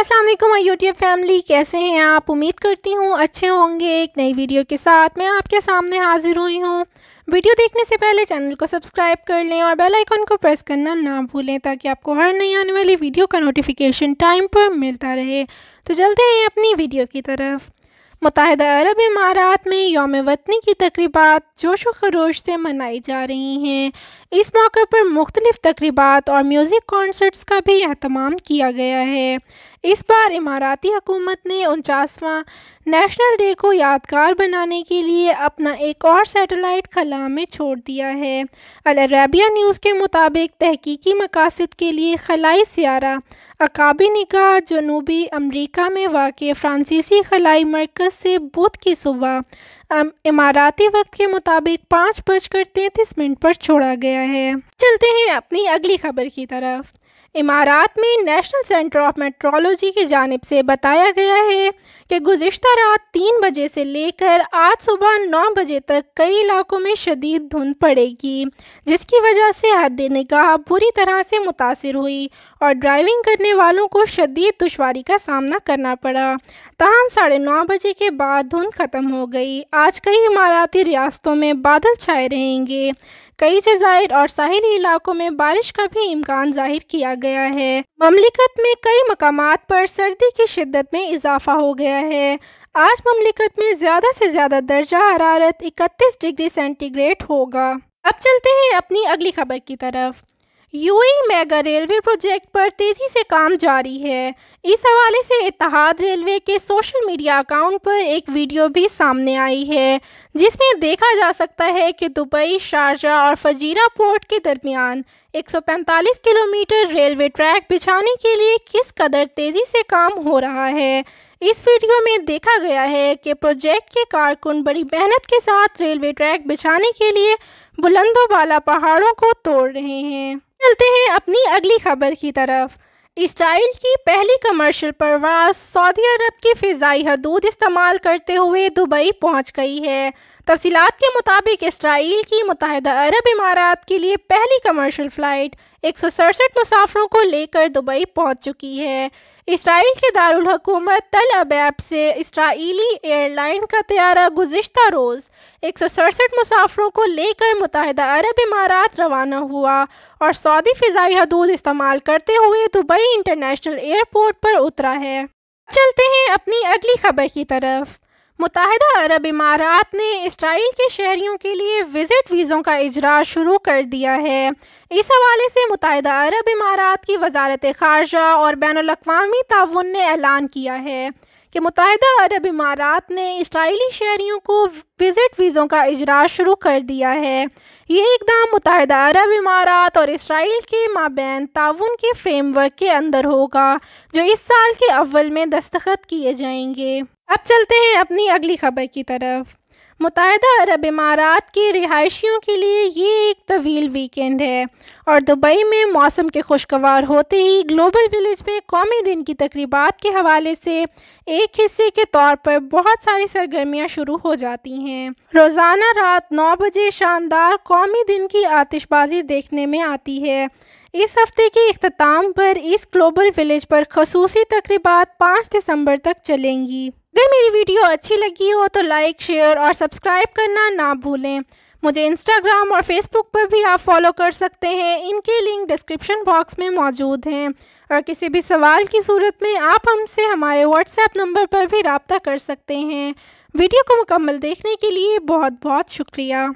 अस्सलाम वालेकुम YouTube family, कैसे हैं आप? उम्मीद करती हूँ अच्छे होंगे। एक नई वीडियो के साथ मैं आपके सामने हाजिर हुई हूँ। वीडियो देखने से पहले चैनल को सब्सक्राइब कर लें और बेल आइकन को प्रेस करना ना भूलें ताकि आपको हर नई आने वाली वीडियो का नोटिफिकेशन टाइम पर मिलता रहे। तो चलते हैं अपनी वीडियो की तरफ। मुत्तहिदा अरब इमारात में यौम वतनी की तकरीबात जोश व खरोश से मनाई जा रही हैं। इस मौके पर मुख्तलिफ तकरीबात और म्यूज़िक कॉन्सर्ट्स का भी अहतमाम किया गया है। इस बार इमाराती हुकूमत ने 49वां नेशनल डे को यादगार बनाने के लिए अपना एक और सैटेलाइट खला में छोड़ दिया है। अल अरबिया न्यूज़ के मुताबिक तहकीकी मकासद के लिए खलाई सियारा अकाबी निगाह जनूबी अमरीका में वाक़ फ्रांसीसी खलाई मरकज़ से बुध की सुबह इमाराती वक्त के मुताबिक 5:33 पर छोड़ा गया है। चलते हैं अपनी अगली खबर की तरफ। इमारात में नेशनल सेंटर ऑफ मेट्रोलॉजी की जानिब से बताया गया है कि गुज़िश्ता रात 3 बजे से लेकर आज सुबह 9 बजे तक कई इलाकों में शदीद धुंध पड़ेगी, जिसकी वजह से हद निगाह बुरी तरह से मुतासिर हुई और ड्राइविंग करने वालों को शदीद दुश्वारी का सामना करना पड़ा। ताहम 9:30 बजे के बाद धुंध ख़त्म हो गई। आज कई इमाराती रियासतों में बादल छाए रहेंगे। कई जज़ायर और साहिली इलाकों में बारिश का भी इम्कान जाहिर किया गया है। ममलिकत में कई मकामात पर सर्दी की शिद्दत में इजाफा हो गया है। आज ममलिकत में ज़्यादा से ज़्यादा दर्जा हरारत 31 डिग्री सेंटीग्रेड होगा। अब चलते हैं अपनी अगली खबर की तरफ। यूएई मेगा रेलवे प्रोजेक्ट पर तेज़ी से काम जारी है। इस हवाले से इत्तेहाद रेलवे के सोशल मीडिया अकाउंट पर एक वीडियो भी सामने आई है, जिसमें देखा जा सकता है कि दुबई, शारजा और फजीरा पोर्ट के दरमियान 145 किलोमीटर रेलवे ट्रैक बिछाने के लिए किस कदर तेज़ी से काम हो रहा है। इस वीडियो में देखा गया है कि प्रोजेक्ट के कारकुन बड़ी मेहनत के साथ रेलवे ट्रैक बिछाने के लिए बुलंदों वाला पहाड़ों को तोड़ रहे हैं। चलते हैं अपनी अगली खबर की तरफ। इसराइल की पहली कमर्शियल परवाज़ सऊदी अरब की फ़िज़ाई हदूद इस्तेमाल करते हुए दुबई पहुंच गई है। तफसीलात के मुताबिक इसराइल की मुत्तहिदा अरब इमारात के लिए पहली कमर्शियल फ़्लाइट 167 मुसाफिरों को लेकर दुबई पहुंच चुकी है। इसराइल के दारुल हुकूमत तल अबैब से इसराइली एयरलाइन का तैयारा गुज़िश्ता रोज़ 167 मुसाफिरों को लेकर मुत्तहिदा अरब इमारात रवाना हुआ और सऊदी फ़िज़ाई हदूद इस्तेमाल करते हुए दुबई इंटरनेशनल एयरपोर्ट पर उतरा है। चलते हैं अपनी अगली खबर की तरफ। मुत्तहिदा अरब इमारात ने इसराइल के शहरियों के लिए विज़िट वीज़ों का इजरा शुरू कर दिया है। इस हवाले से मुत्तहिदा अरब इमारात की वजारत ख़ारजा और बैनुल-अक़वामी ताउन ने ऐलान किया है कि मुत्तहिदा अरब इमारात ने इसराइली शहरियों को विज़िट वीज़ों का इजरा शुरू कर दिया है। ये इक़दाम मुत्तहिदा अरब इमारात और इसराइल के माबैन ताउन के फ्रेमवर्क के अंदर होगा, जो इस साल के अव्वल में दस्तखत किए जाएंगे। अब चलते हैं अपनी अगली खबर की तरफ। मुत्तहिदा अरब इमारात के रिहायशियों के लिए ये एक तवील वीकेंड है और दुबई में मौसम के खुशगवार होते ही ग्लोबल विलेज में कौमी दिन की तकरीबात के हवाले से एक हिस्से के तौर पर बहुत सारी सरगर्मियां शुरू हो जाती हैं। रोज़ाना रात 9 बजे शानदार कौमी दिन की आतिशबाजी देखने में आती है। इस हफ्ते के इख्तिताम पर इस ग्लोबल विलेज पर खसूसी तकरीबात 5 दिसंबर तक चलेंगी। अगर मेरी वीडियो अच्छी लगी हो तो लाइक, शेयर और सब्सक्राइब करना ना भूलें। मुझे इंस्टाग्राम और फेसबुक पर भी आप फॉलो कर सकते हैं, इनके लिंक डिस्क्रिप्शन बॉक्स में मौजूद हैं। और किसी भी सवाल की सूरत में आप हमसे हमारे व्हाट्सएप नंबर पर भी रब्ता कर सकते हैं। वीडियो को मुकम्मल देखने के लिए बहुत बहुत शुक्रिया।